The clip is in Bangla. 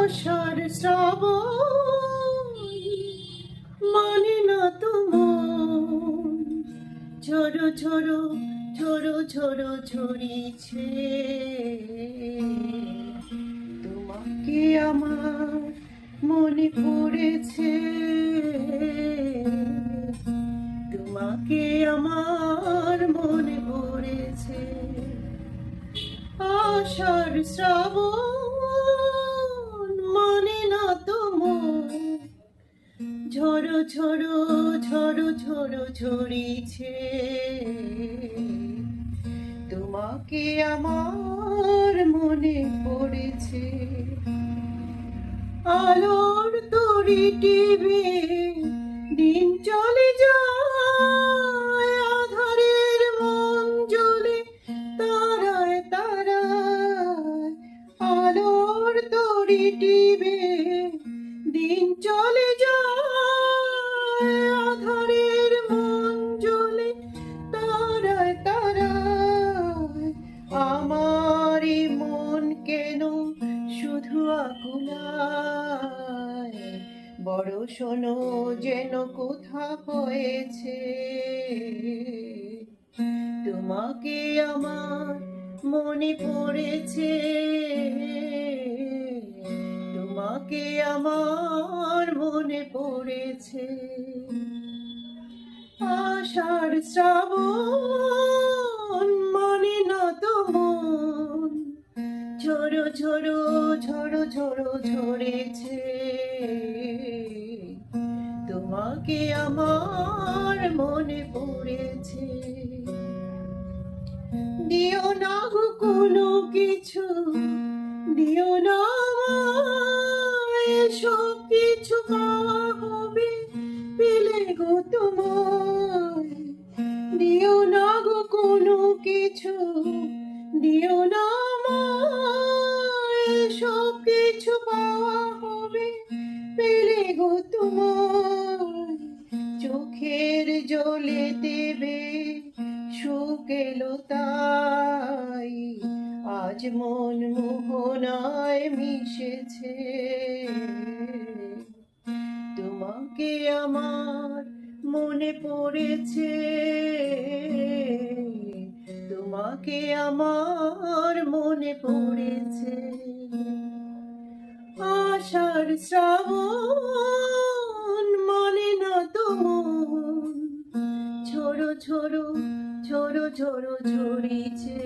আষাঢ় শ্রাবণ মানে না তো মন, ঝরো ঝরো ঝরো ঝরো ঝরিছে। তোমাকে আমার মনে পড়েছে, তোমাকে আমার মনে পড়েছে। আষাঢ় শ্রাবণ মানে না তো মন, ঝরো ঝরো ঝরো ঝরো ঝরিছে। তোমাকে আমার মনে পড়েছে। আলোর তরি টিভি দিন চলে যায়, আধারের মন জ্বলে তারায় তারায়। আলোর তরি টিভি দিন চলে যায়, আধারের মন জ্বলে তারায় তারায়। আমার এই মন কেন শুধু আকুলায়, বড় শোনো যেন কোথা হয়েছে। তোমাকে আমার মনে পড়েছে, তোমাকে আমার মনে পড়েছে। আষাঢ় শ্রাবণ মানে না তো মন, ঝরো ঝরো ঝরো ঝরো ঝরেছে। তোমাকে আমার মনে পড়েছে। দিও না গো কোনো কিছু, দিও না আমায়, সব কিছু পাওয়া হবে পেলে গো তোমায়। দিও না গো কোনো কিছু, দিও না আমায়, সব কিছু পাওয়া হবে পেলে গো তোমায়। চোখের জলে দেবে সুখ এলো তাই, আজ মন মোহনায় মিশেছে। তোমাকে আমার মনে পড়েছে, তোমাকে আমার মনে পড়েছে। আষাঢ় শ্রাবণ মানে না তো মন, ঝরো ঝরো ঝরো ঝরো ঝরিছে।